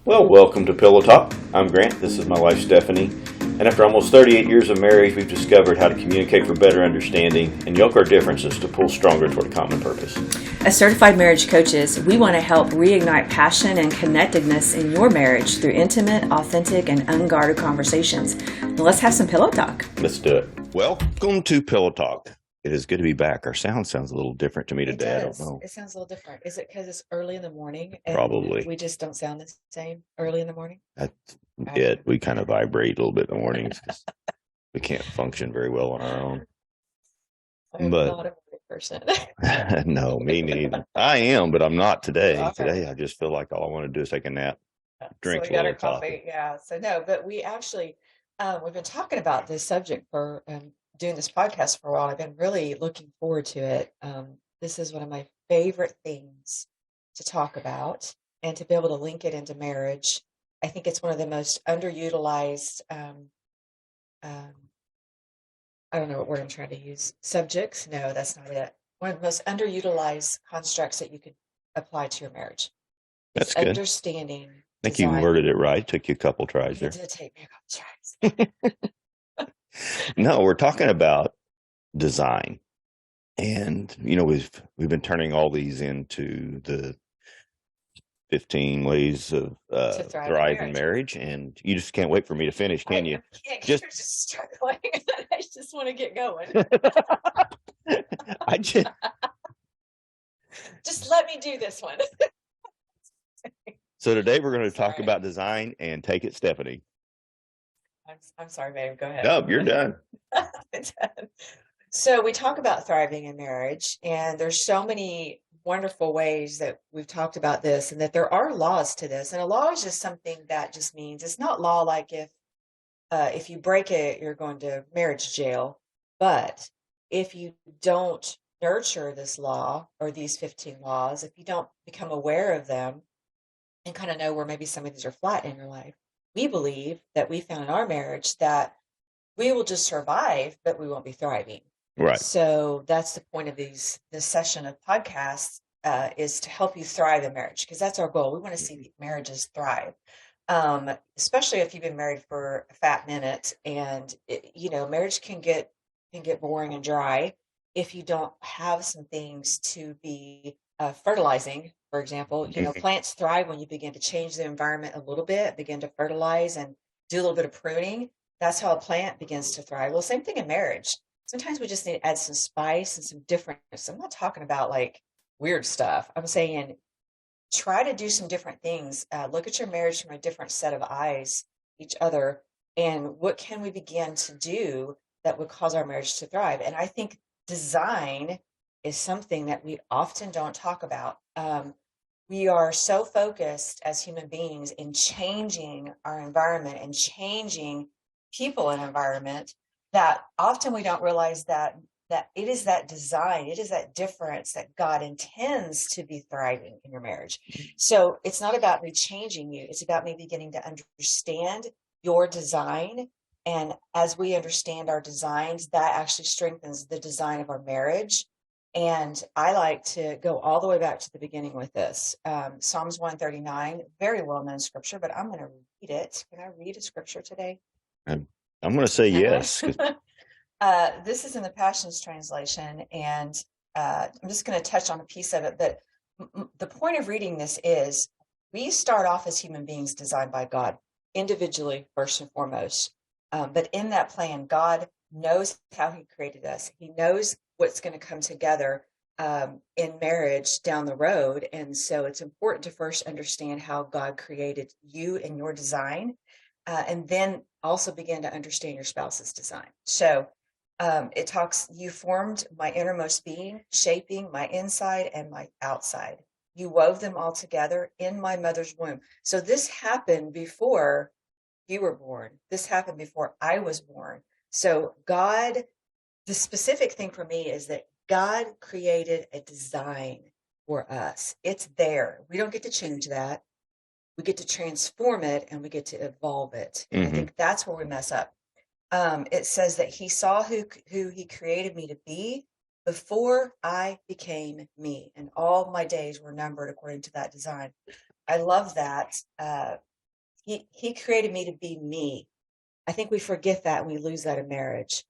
Well, welcome to Pillow Talk. I'm Grant. This is my wife, Stephanie. And after almost 38 years of marriage, we've discovered how to communicate for better understanding and yoke our differences to pull stronger toward a common purpose. As certified marriage coaches, we want to help reignite passion and connectedness in your marriage through intimate, authentic, and unguarded conversations. Now let's have some pillow talk. Let's do it. Welcome to Pillow Talk. It is good to be back. Our sound sounds a little different to me today. It I does. don't know. It sounds a little different. Is it because it's early in the morning? And Probably. we just don't sound the same early in the morning? That's it. We kind of vibrate a little bit in the mornings because we can't function very well on our own. I'm But- not a morning person. No, me neither. I am, but I'm not today. Okay. Today, I just feel like all I want to do is take a nap. Drink So we got a our little coffee. Yeah. So no, but we actually, we've been talking about this subject for doing this podcast for a while. I've been really looking forward to it. This is one of my favorite things to talk about and to be able to link it into marriage. I think it's one of the most underutilized, I don't know what word I'm trying to use. Subjects? No, that's not it. One of the most underutilized constructs that you could apply to your marriage. That's It's good. understanding. I think you design. worded it right. Took you a couple tries It there. did take me a couple tries. No, we're talking about design. And we've been turning all these into the 15 ways of thrive in marriage, and you just can't wait for me to finish, can you? I can't Just- you're just struggling. I just want to get going. I just Just let me do this one. So today we're going to talk Sorry. about design, and take it, Stephanie. I'm sorry, babe. Go ahead. No, you're done. So we talk about thriving in marriage, and there's so many wonderful ways that we've talked about this, and that there are laws to this. And a law is just something that just means it's not law like if you break it, you're going to marriage jail. But if you don't nurture this law or these 15 laws, if you don't become aware of them and kind of know where maybe some of these are flat in your life, we believe that we found in our marriage that we will just survive, but we won't be thriving. Right. So that's the point of this session of podcasts is to help you thrive in marriage, because that's our goal. We want to see marriages thrive, especially if you've been married for a fat minute, and marriage can get boring and dry if you don't have some things to be fertilizing. For example, plants thrive when you begin to change the environment a little bit, begin to fertilize and do a little bit of pruning. That's how a plant begins to thrive. Well, same thing in marriage. Sometimes we just need to add some spice and some difference. I'm not talking about like weird stuff. I'm saying try to do some different things. Look at your marriage from a different set of eyes, each other, and what can we begin to do that would cause our marriage to thrive? And I think design is something that we often don't talk about. We are so focused as human beings in changing our environment and changing people and environment that often we don't realize that it is that design, it is that difference that God intends to be thriving in your marriage. So it's not about me changing you. It's about me beginning to understand your design. And as we understand our designs, that actually strengthens the design of our marriage. And I like to go all the way back to the beginning with this. Psalms 139, very well-known scripture, but I'm going to read it. Can I read a scripture today? I'm going to say yes. This is in the Passions Translation, and I'm just going to touch on a piece of it. But the point of reading this is we start off as human beings designed by God, individually, first and foremost. But in that plan, God knows how he created us. He knows what's going to come together in marriage down the road. And so it's important to first understand how God created you and your design, and then also begin to understand your spouse's design. So it talks, you formed my innermost being, shaping my inside and my outside. You wove them all together in my mother's womb. So this happened before you were born. This happened before I was born. So God, the specific thing for me is that God created a design for us. It's there. We don't get to change that. We get to transform it, and we get to evolve it. And I think that's where we mess up. It says that he saw who he created me to be before I became me, and all my days were numbered according to that design. I love that He created me to be me. I think we forget that and we lose that in marriage.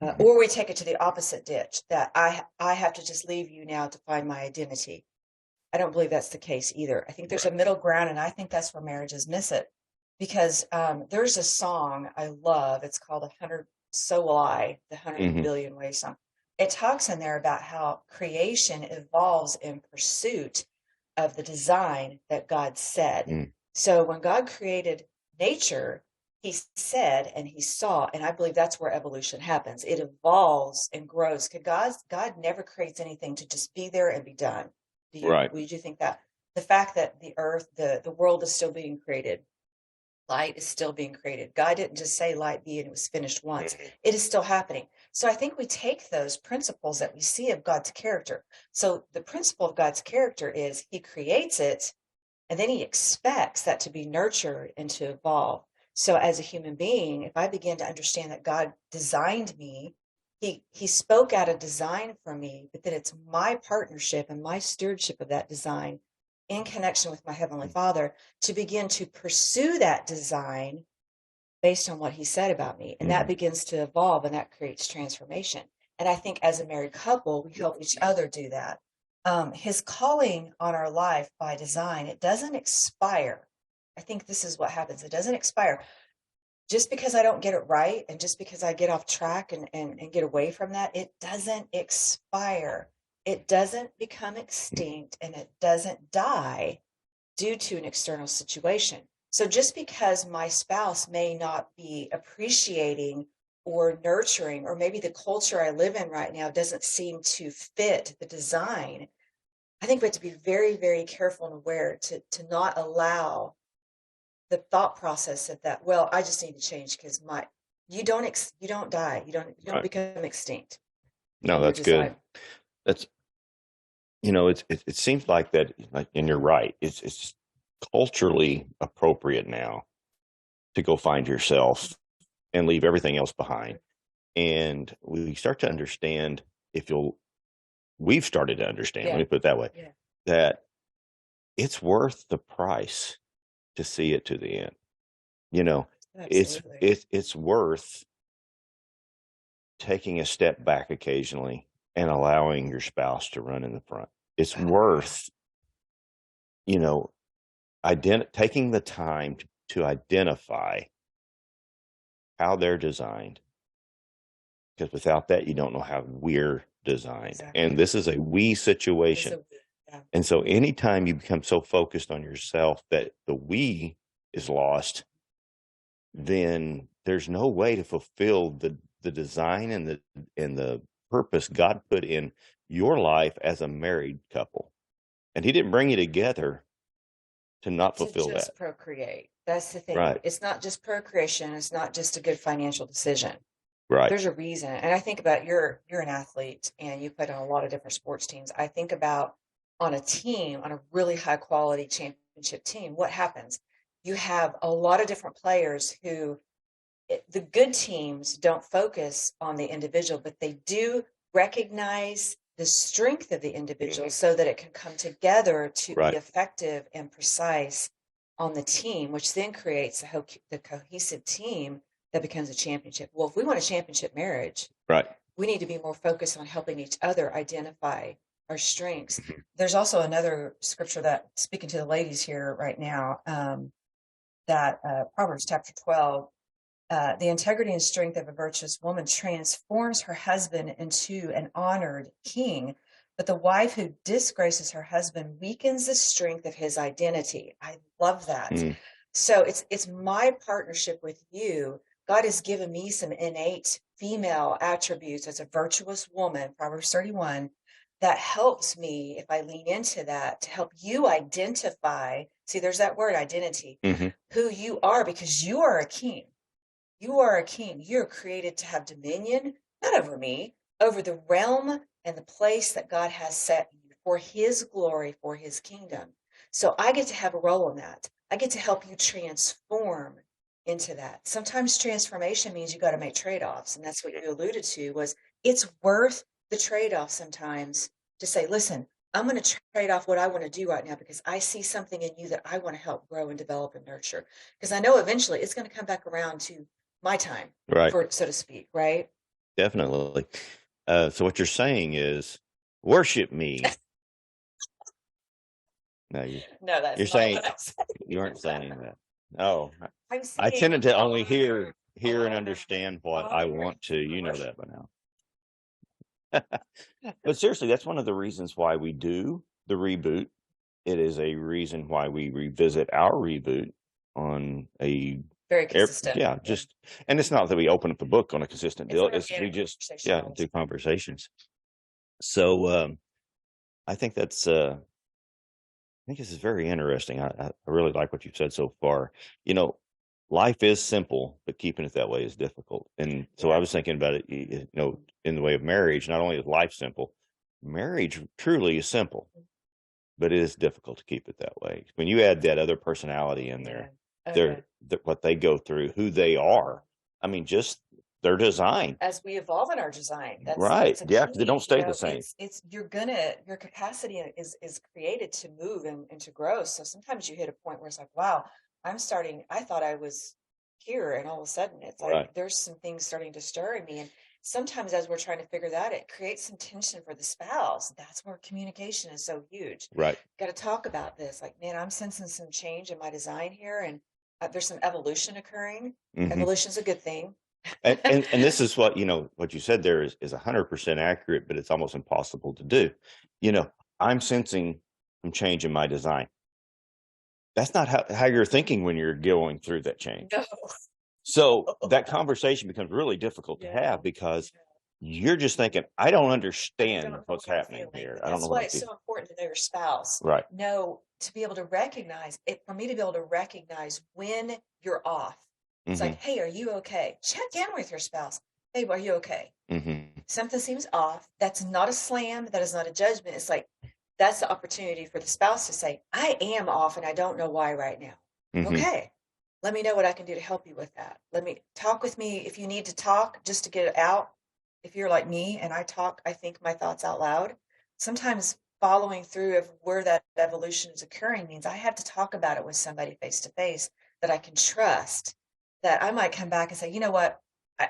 Mhm. Or we take it to the opposite ditch, that I have to just leave you now to find my identity. I don't believe that's the case either. I think there's a middle ground, and I think that's where marriages miss it. Because there's a song I love. It's called 100 So Will I, the 100 Mhm. Billion Ways song. It talks in there about how creation evolves in pursuit of the design that God said. Mm. So when God created nature, he said and he saw, and I believe that's where evolution happens. It evolves and grows. God never creates anything to just be there and be done. Right. Would you think that the fact that the earth, the world is still being created, light is still being created. God didn't just say light be and it was finished once. Mhm. It is still happening. So I think we take those principles that we see of God's character. So the principle of God's character is he creates it and then he expects that to be nurtured and to evolve. So as a human being, if I begin to understand that God designed me, he spoke out a design for me, but that it's my partnership and my stewardship of that design in connection with my Heavenly Father to begin to pursue that design based on what he said about me. And that Mhm. begins to evolve and that creates transformation. And I think as a married couple, we help each other do that. His calling on our life by design, it doesn't expire. I think this is what happens. It doesn't expire. Just because I don't get it right and just because I get off track and get away from that, it doesn't expire. It doesn't become extinct and it doesn't die due to an external situation. So just because my spouse may not be appreciating or nurturing, or maybe the culture I live in right now doesn't seem to fit the design, I think we have to be very, very careful and aware to not allow the thought process of that, well, I just need to change because you don't die. You don't Right. become extinct No, in your that's good. design. That's it seems like that, like, and you're right. It's culturally appropriate now to go find yourself and leave everything else behind. And we start to understand, if you'll we've started to understand, let Yeah. me put it that way, Yeah. that it's worth the price to see it to the end. You know, Absolutely. it's worth taking a step back occasionally and allowing your spouse to run in the front. It's Oh, yeah. worth, you know, taking the time to identify how they're designed, because without that, you don't know how we're designed. Exactly. And this is a we situation. Yeah. And so anytime you become so focused on yourself that the we is lost, then there's no way to fulfill the design and the purpose God put in your life as a married couple. And he didn't bring you together to not To fulfill just that. procreate. That's the thing. Right. It's not just procreation. It's not just a good financial decision. Right. There's a reason. And I think about you're an athlete and you played on a lot of different sports teams. I think about on a team, on a really high quality championship team, what happens? You have a lot of different players who the good teams don't focus on the individual, but they do recognize the strength of the individual so that it can come together to be Right. effective and precise on the team, which then creates the cohesive team that becomes a championship. Well, if we want a championship marriage, Right. we need to be more focused on helping each other identify our strengths. Mhm. There's also another scripture that, speaking to the ladies here right now, that Proverbs chapter 12, the integrity and strength of a virtuous woman transforms her husband into an honored king, but the wife who disgraces her husband weakens the strength of his identity. I love that. Mm. So it's my partnership with you. God has given me some innate female attributes as a virtuous woman, Proverbs 31, that helps me, if I lean into that, to help you identify. See, there's that word identity, Mhm. who you are, because you are a king. You are a king. You're created to have dominion, not over me, over the realm and the place that God has set you for his glory, for his kingdom. So I get to have a role in that. I get to help you transform into that. Sometimes transformation means you got to make trade-offs. And that's what you alluded to was it's worth the trade-off sometimes to say, listen, I'm going to trade off what I want to do right now because I see something in you that I want to help grow and develop and nurture. Because I know eventually it's going to come back around to my time, Right. for so to speak, right? Definitely. So what you're saying is worship me. No, No, that's you're not saying what I'm saying. you aren't saying that. Oh, I'm I saying tended to only honor, hear and honor, understand what I honor want to. You know worship. that by now. But seriously, that's one of the reasons why we do the reboot. It is a reason why we revisit our reboot on a Very consistent. yeah, just and it's not that we open up a book on a consistent deal. It's It's we organic just conversation yeah all the do time. conversations. So I think that's I think this is very interesting. I really like what you've said so far. You know, life is simple, but keeping it that way is difficult. And so I was thinking about it, you know, in the way of marriage, not only is life simple, marriage truly is simple, but it is difficult to keep it that way. When you add that other personality in there, what they go through, who they are, I mean, just their design. As we evolve in our design, Right. Yeah, key, they don't stay you know, the same. it's your capacity is created to move and to grow. So sometimes you hit a point where it's like, wow, I thought I was here, and all of a sudden it's like there's some things starting to stir in me. And sometimes as we're trying to figure that, it creates some tension for the spouse. That's where communication is so huge. Right. Got to talk about this. Like, man, I'm sensing some change in my design here, and there's some evolution occurring. Evolution's a good thing. And this is what, you know, what you said there is 100% accurate, but it's almost impossible to do. You know, I'm sensing some change in my design. That's not how you're thinking when you're going through that change. No. So that conversation becomes really difficult to have because you're just thinking, I don't understand what's happening here. I don't know That's why it's so important to know your spouse. Right. Know to be able to recognize it. For me to be able to recognize when you're off. It's like, hey, are you okay? Check in with your spouse. Hey, are you okay? Something seems off. That's not a slam. That is not a judgment. It's like, that's the opportunity for the spouse to say, I am off and I don't know why right now. Okay. Let me know what I can do to help you with that. Let me talk with me if you need to talk just to get it out. If you're like me and I talk, I think my thoughts out loud. Sometimes following through of where that evolution is occurring means I have to talk about it with somebody face to face that I can trust, that I might come back and say, you know what?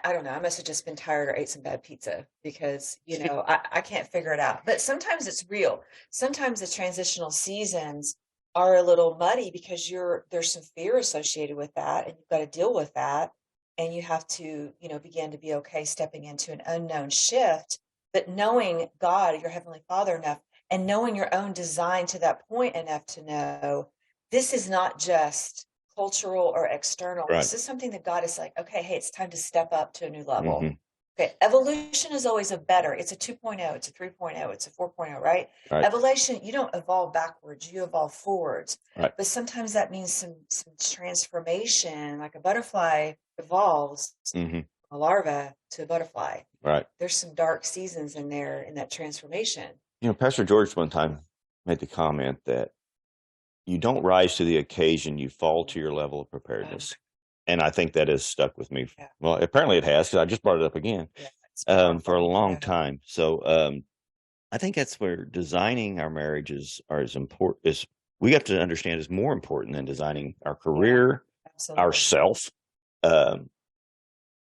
I don't know. I must have just been tired or ate some bad pizza because, you know, I can't figure it out. But sometimes it's real. Sometimes the transitional seasons are a little muddy because there's some fear associated with that, and you've got to deal with that. And you have to, you know, begin to be okay stepping into an unknown shift, but knowing God, your Heavenly Father, enough, and knowing your own design to that point enough to know this is not just cultural or external. This is something that God is like, okay, hey, it's time to step up to a new level. Okay, evolution is always a better. It's a 2.0, it's a 3.0, it's a 4.0, right? Evolution, you don't evolve backwards, you evolve forwards. But sometimes that means some transformation, like a butterfly evolves a larva to a butterfly. There's some dark seasons in there in that transformation. You know, Pastor George one time made the comment that you don't rise to the occasion, you fall to your level of preparedness. And I think that has stuck with me. Well, apparently it has, because I just brought it up again for a long time. So I think that's where designing our marriages are as important as we have to understand is more important than designing our career, ourself.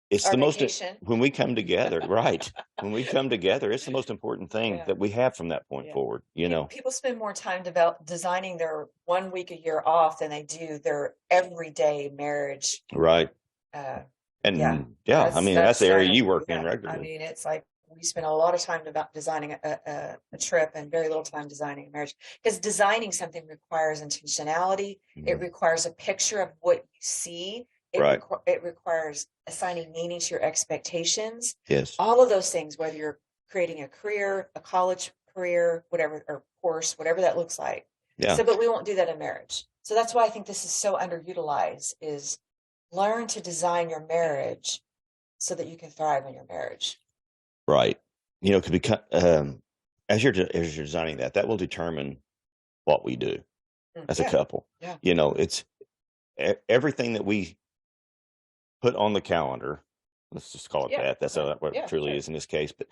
It's the most when we come together, right? When we come together, it's the most important thing that we have from that point forward. You know, people spend more time designing their 1 week a year off than they do their everyday marriage. Right. I mean, that's the area you work in regularly. I mean, it's like we spend a lot of time designing a trip and very little time designing a marriage, because designing something requires intentionality. It requires a picture of what you see. It requires assigning meaning to your expectations. Yes. All of those things, whether you're creating a career, a college career, whatever, or course, whatever that looks like. So, but we won't do that in marriage. So that's why I think this is so underutilized, is learn to design your marriage so that you can thrive in your marriage. Right. You know, could become, as you're designing that will determine what we do as a couple. You know, it's everything that we put on the calendar. Let's just call it that. That's what it truly is in this case. But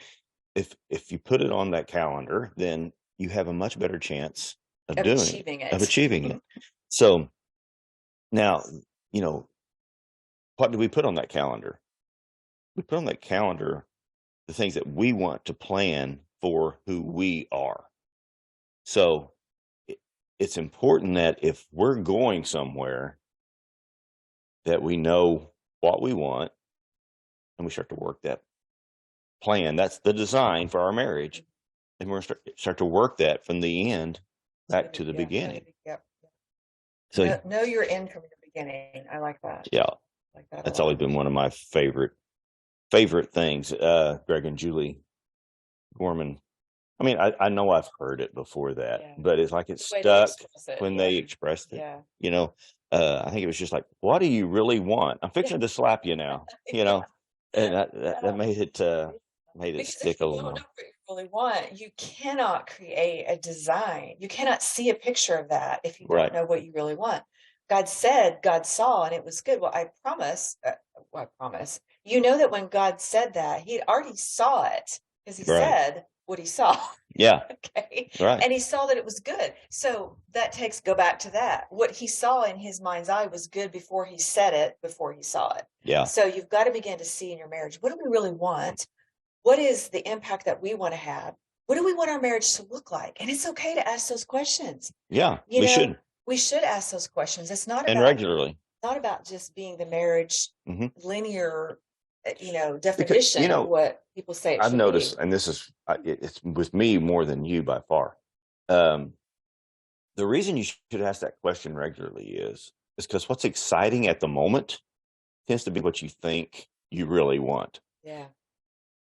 if you put it on that calendar, then you have a much better chance of achieving it. So now, what do we put on that calendar? We put on that calendar the things that we want to plan for who we are. So it's important that if we're going somewhere, that we know what we want and we start to work that plan. That's the design for our marriage. And we're going to start to work that from the end back to the beginning. Yep. So know your end from the beginning. I like that. Yeah. Like that. That's always been one of my favorite things. Greg and Julie Gorman. I mean, I know I've heard it before that, but it's like it stuck when they expressed it. Yeah. I think it was just like, what do you really want? I'm fixing to slap you now, and that made it stick a little more. Know what you really want. You cannot create a design. You cannot see a picture of that if you don't know what you really want. God said, God saw, and it was good. Well, I promise. You know that when God said that, He already saw it because He said what He saw. Yeah. Okay. Right. And He saw that it was good. So that go back to that. What He saw in His mind's eye was good before He said it, before He saw it. Yeah. So you've got to begin to see in your marriage, what do we really want? What is the impact that we want to have? What do we want our marriage to look like? And it's okay to ask those questions. Yeah, we should. We should ask those questions. It's not and regularly. Not about just being the marriage linear, definition. Because, of what people say. I've noticed, and this is it's with me more than you by far. The reason you should ask that question regularly is because what's exciting at the moment tends to be what you think you really want. Yeah.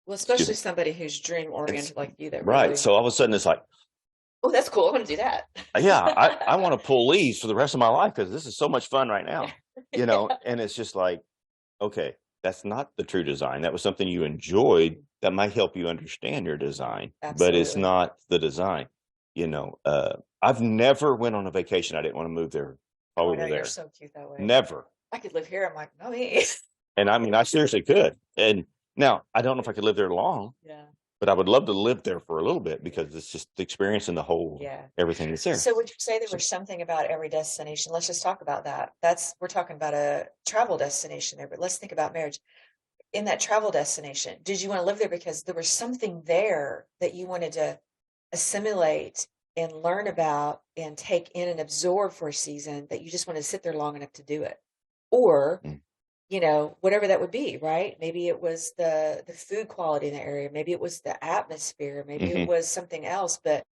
Well, especially somebody who's dream oriented like you. Right. So all of a sudden it's like, oh, that's cool. I want to do that. Yeah. I want to pull leaves for the rest of my life because this is so much fun right now, and it's just like, okay, that's not the true design. That was something you enjoyed that might help you understand your design, but it's not the design. I've never went on a vacation. I didn't want to move there. Probably there. You're so cute that way. Never. I could live here. I'm like, no, me. And I mean, I seriously could. And now I don't know if I could live there long. Yeah. But I would love to live there for a little bit because it's just the experience and the whole, everything that's there. So would you say there was something about every destination? Let's just talk about that. We're talking about a travel destination there, but let's think about marriage. In that travel destination, did you want to live there because there was something there that you wanted to assimilate and learn about and take in and absorb for a season that you just wanted to sit there long enough to do it? Or whatever that would be, right? Maybe it was the food quality in the area. Maybe it was the atmosphere. Maybe it was something else. But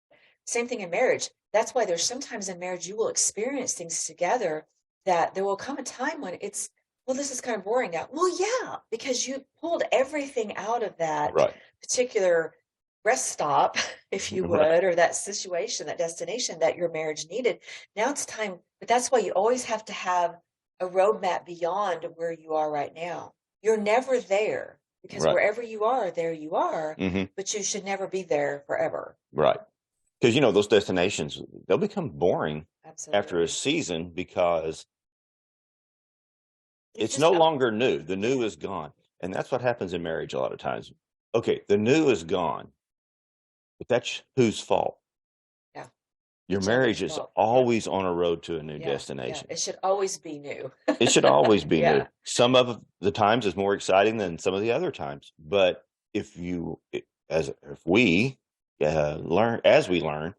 same thing in marriage. That's why there's sometimes in marriage you will experience things together that there will come a time when it's, well, this is kind of boring now. Well, yeah, because you pulled everything out of that particular rest stop, if you would, or that situation, that destination that your marriage needed. Now it's time. But that's why you always have to have a roadmap beyond where you are right now. You're never there because wherever you are, there you are, but you should never be there forever. Right. Because, those destinations, they'll become boring after a season because it's no longer new. The new is gone. And that's what happens in marriage a lot of times. Okay, the new is gone, but that's whose fault? Your marriage is always on a road to a new destination. It should always be new. It should always be new. Some of the times is more exciting than some of the other times. But if we learn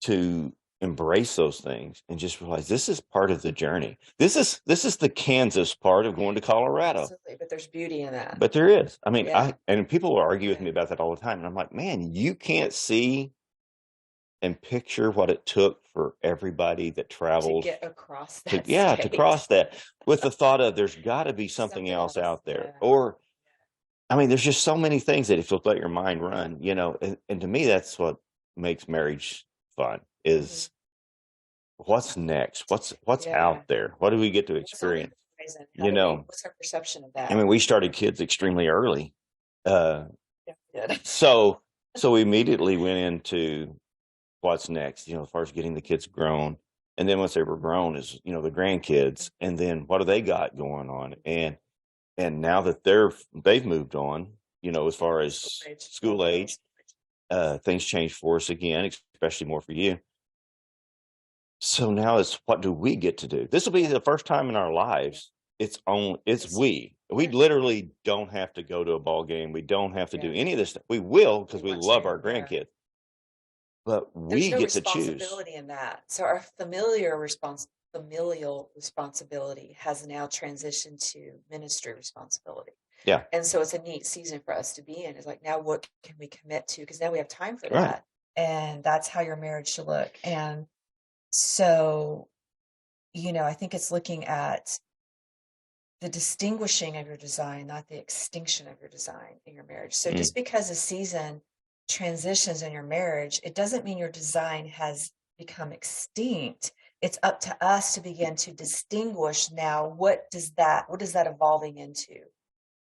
to embrace those things and just realize this is part of the journey. This is the Kansas part of going to Colorado. Absolutely, but there's beauty in that. But there is. I mean, and people will argue with me about that all the time. And I'm like, man, you can't see and picture what it took for everybody that traveled to get across that. To cross that with the thought of there's got to be something else out there. Or, I mean, there's just so many things that if you'll let your mind run, and to me, that's what makes marriage fun is what's next? What's out there? What do we get to experience? What's our perception of that? I mean, we started kids extremely early. So we immediately went into what's next, as far as getting the kids grown. And then once they were grown is, the grandkids. And then what do they got going on? And now that they've moved on, as far as school age, things changed for us again, especially more for you. So now it's, what do we get to do? This will be the first time in our lives. It's we literally don't have to go to a ball game. We don't have to do any of this stuff. We will, because we love our grandkids. But we get to choose. There's no responsibility in that. So our familial responsibility has now transitioned to ministry responsibility. Yeah. And so it's a neat season for us to be in. It's like, now what can we commit to? Because now we have time for that. And that's how your marriage should look. And so, I think it's looking at the distinguishing of your design, not the extinction of your design in your marriage. So just because a season transitions in your marriage, it doesn't mean your design has become extinct. It's up to us to begin to distinguish now, what is that evolving into?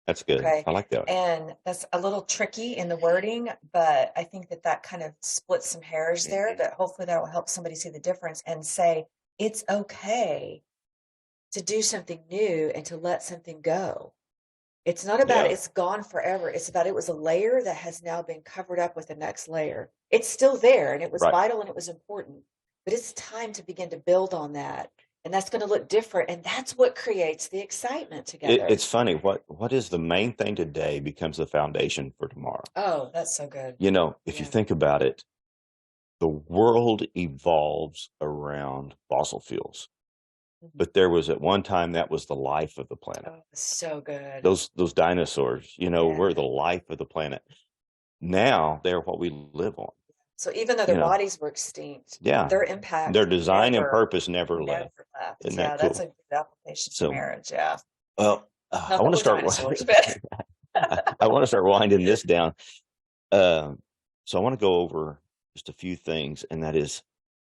That's good. Okay. I like that. And that's a little tricky in the wording, but I think that kind of splits some hairs there, but hopefully that will help somebody see the difference and say, it's okay to do something new and to let something go. It's not about it's gone forever. It's about, it was a layer that has now been covered up with the next layer. It's still there, and it was vital and it was important, but it's time to begin to build on that. And that's going to look different. And that's what creates the excitement together. It's funny. What is the main thing today becomes the foundation for tomorrow. Oh, that's so good. If you think about it, the world evolves around fossil fuels. But there was at one time, that was the life of the planet. Oh, so good. Those dinosaurs, were the life of the planet. Now they're what we live on. So even though their bodies were extinct, their impact, their design and purpose never left. Isn't that cool? That's a good application for marriage. Yeah. Well, I want to start. I want to start winding this down. So I want to go over just a few things, and that is,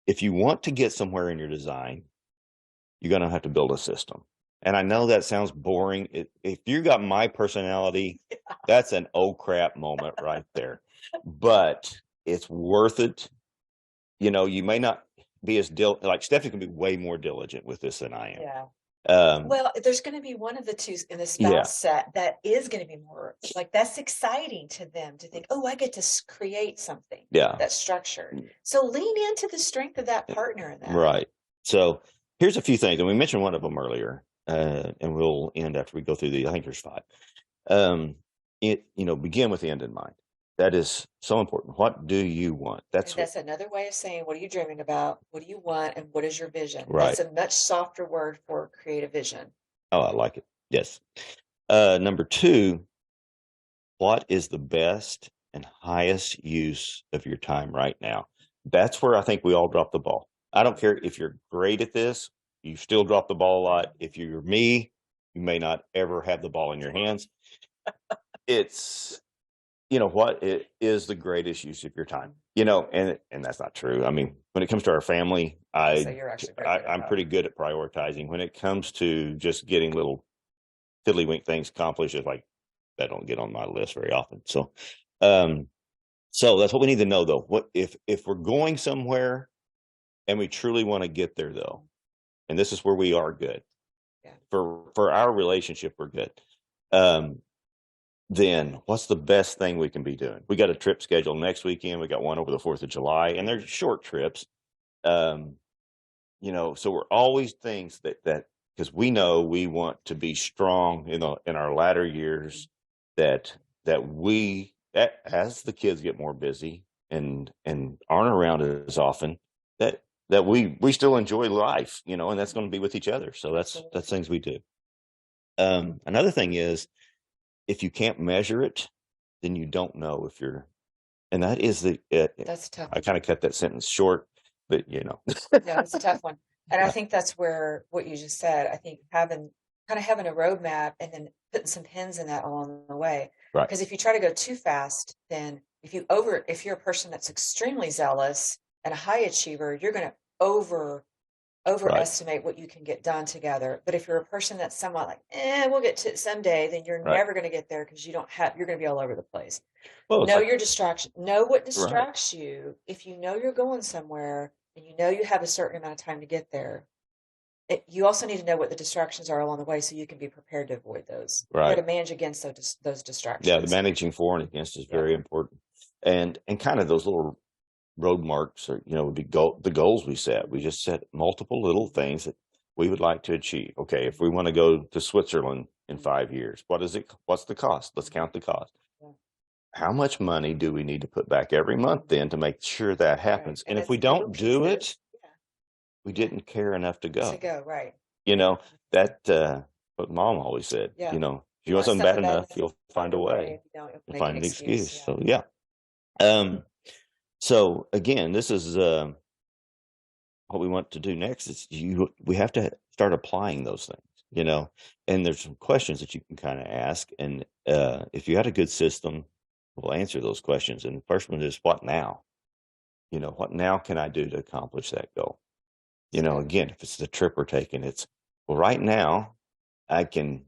if you want to get somewhere in your design, you're going to have to build a system. And I know that sounds boring. If you got my personality, that's an oh crap moment right there. But it's worth it. You may not be as like Stephanie can be way more diligent with this than I am. Yeah. Well, there's going to be one of the two in the spouse set that is going to be more like, that's exciting to them to think, oh, I get to create something that's structured. So lean into the strength of that partner in that. Right. So here's a few things, and we mentioned one of them earlier, and we'll end after we go through I think there's 5. Begin with the end in mind. That is so important. What do you want? That's another way of saying, what are you dreaming about? What do you want? And what is your vision? Right. That's a much softer word for creative vision. Oh, I like it. Yes. Number 2, what is the best and highest use of your time right now? That's where I think we all drop the ball. I don't care if you're great at this, you still drop the ball a lot. If you're me, you may not ever have the ball in your hands. It's, what it is the greatest use of your time, and that's not true. I mean, when it comes to our family, I'm pretty good at prioritizing. When it comes to just getting little fiddlywink things accomplished, it's like, that don't get on my list very often. So that's what we need to know, though. What if we're going somewhere and we truly want to get there, though, and this is where we are good. Yeah. For our relationship, we're good. Then what's the best thing we can be doing? We got a trip scheduled next weekend. We got one over the 4th of July, and they're short trips. So we're always things that because we know we want to be strong in our latter years, that we, as the kids get more busy and aren't around as often, that we still enjoy life, and that's going to be with each other. So that's things we do. Another thing is, if you can't measure it, then you don't know if you're, and that is that's tough. I kind of cut that sentence short, but No, it's a tough one. And I think that's where what you just said, I think having a roadmap and then putting some pins in that along the way. Right. Because if you try to go too fast, then if you're a person that's extremely zealous and a high achiever, you're going to overestimate what you can get done together. But if you're a person that's somewhat like, we'll get to it someday, then you're never going to get there, because you're going to be all over the place. Well, know your distraction. Know what distracts you. If you know you're going somewhere and you know you have a certain amount of time to get there, you also need to know what the distractions are along the way, so you can be prepared to avoid those. Right. You got to manage against those distractions. Yeah, the managing for and against is very important. and kind of those little road marks, or would be the goals we set. We just set multiple little things that we would like to achieve. Okay, if we want to go to Switzerland in 5 years, what's the cost? Let's count the cost. How much money do we need to put back every month then to make sure that happens? Right. And if we don't do it, we didn't care enough to go. Right. That what Mom always said. Yeah. If you want something bad enough, you'll find a way. You'll find an excuse. So yeah. So again, this is what we want to do next. Is we have to start applying those things. And there's some questions that you can kind of ask, and if you had a good system, we'll answer those questions. And the first one is, what now? What now can I do to accomplish that goal? Again, if it's the trip we're taking, it's, well, right now I can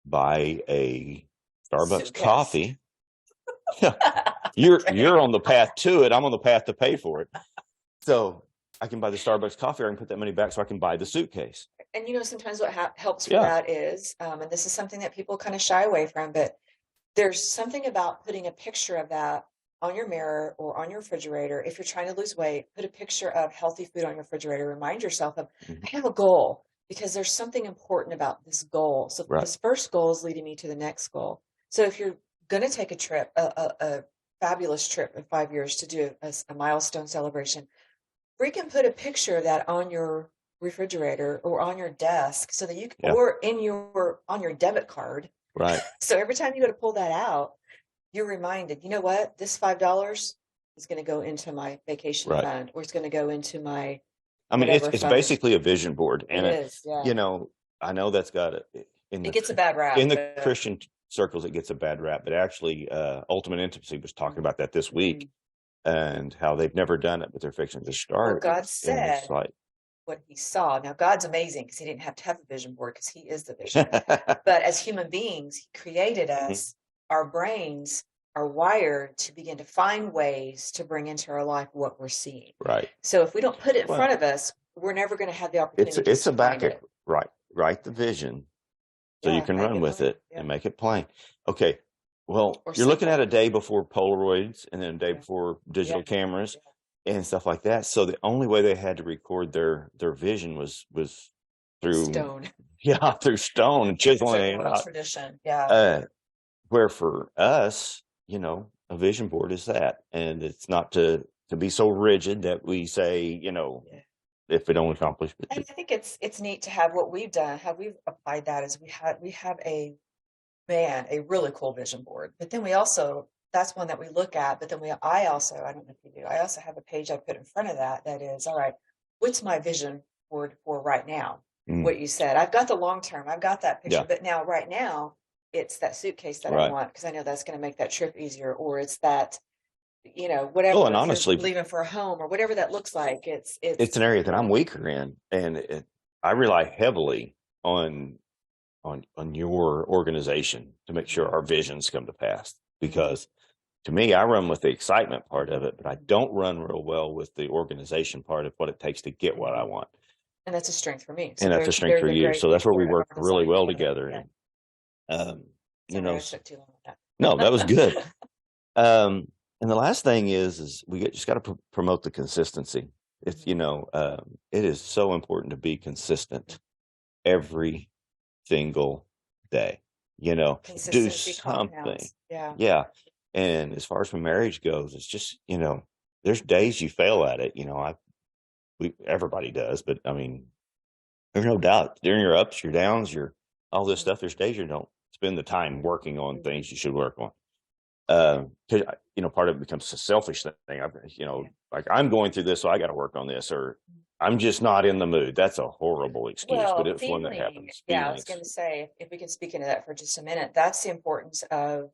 buy a Starbucks coffee. You're on the path to it. I'm on the path to pay for it. So I can buy the Starbucks coffee, or I can put that money back so I can buy the suitcase. And sometimes what helps for that is, and this is something that people kind of shy away from, but there's something about putting a picture of that on your mirror or on your refrigerator. If you're trying to lose weight, put a picture of healthy food on your refrigerator. Remind yourself of, I have a goal, because there's something important about this goal. So this first goal is leading me to the next goal. So if you're going to take a trip, a fabulous trip in 5 years to do a milestone celebration, freaking put a picture of that on your refrigerator or on your desk, so that you can, or on your debit card. Right. So every time you go to pull that out, you're reminded, you know what, this $5 is going to go into my vacation fund, or it's going to go into my, it's basically a vision board. And it is, I know that's got it gets a bad rap. In the Christian circles, it gets a bad rap, but actually Ultimate Intimacy was talking about that this week, and how they've never done it, but they're fixing to start. Well, God said what he saw. Now, God's amazing, because he didn't have to have a vision board, because he is the vision. But as human beings, he created us. Our brains are wired to begin to find ways to bring into our life what we're seeing. Right. So if we don't put it in front of us, we're never going to have the opportunity. It's a backup. Right. Write the vision so you can run with it and make it plain. Okay. Well, you're looking at a day before Polaroids, and then a day before digital cameras and stuff like that. So the only way they had to record their vision was through stone. Yeah, through stone and chiseling. Tradition. Yeah. Where for us, a vision board is that, and it's not to be so rigid that we say, if we don't accomplish it. And I think it's neat to have what we've done, how we've applied that, is we have a really cool vision board. But then we also, that's one that we look at, but then I don't know if you do, I also have a page I put in front of that is, all right, what's my vision board for right now? What you said, I've got the long term, I've got that picture, but now, right now, it's that suitcase that I want, because I know that's going to make that trip easier, or it's that, whatever. And honestly, leaving for a home, or whatever that looks like. It's an area that I'm weaker in, and I rely heavily on your organization to make sure our visions come to pass. Because to me, I run with the excitement part of it, but I don't run real well with the organization part of what it takes to get what I want. And that's a strength for me. So and that's a strength for you. So that's where we work really well together. Yeah. No, that was good. And the last thing is we just got to promote the consistency. It's, it is so important to be consistent every single day, do something. Yeah. And as far as my marriage goes, it's just, there's days you fail at it. Everybody does, but I mean, there's no doubt during your ups, your downs, all this stuff, there's days you don't spend the time working on things you should work on. Cause part of it becomes a selfish thing. Like, I'm going through this, so I got to work on this, or I'm just not in the mood. That's a horrible excuse, but it's one that happens. Yeah, I was going to say, if we can speak into that for just a minute, that's the importance of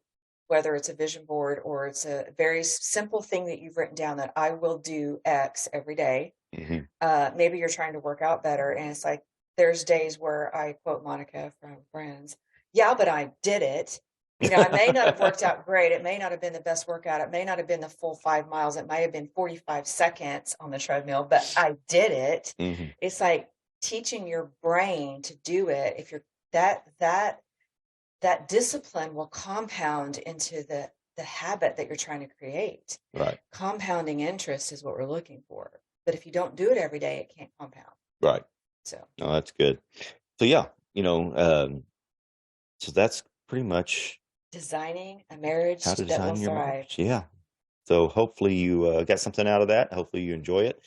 whether it's a vision board or it's a very simple thing that you've written down, that I will do X every day. Maybe you're trying to work out better, and it's like, there's days where I quote Monica from Friends. Yeah, but I did it. I may not have worked out great. It may not have been the best workout. It may not have been the full 5 miles. It might have been 45 seconds on the treadmill, but I did it. It's like teaching your brain to do it. If you're that discipline will compound into the the habit that you're trying to create. Right. Compounding interest is what we're looking for. But if you don't do it every day, it can't compound. Right. So. No, that's good. So yeah, so that's pretty much designing a marriage how to that will design your thrive. marriage. Yeah. So hopefully you got something out of that. Hopefully you enjoy it.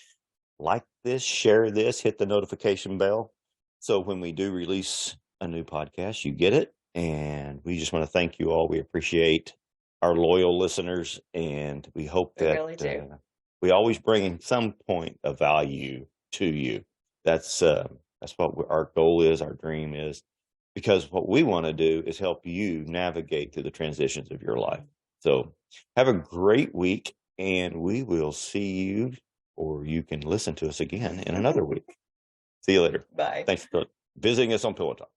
Like this, share this, hit the notification bell. So when we do release a new podcast, you get it. And we just want to thank you all. We appreciate our loyal listeners, and we hope We that really do. we always bring some point of value to you. That's what our goal is, our dream is, because what we want to do is help you navigate through the transitions of your life. So have a great week, and we will see you, or you can listen to us again in another week. See you later. Bye. Thanks for visiting us on Pillow Talk.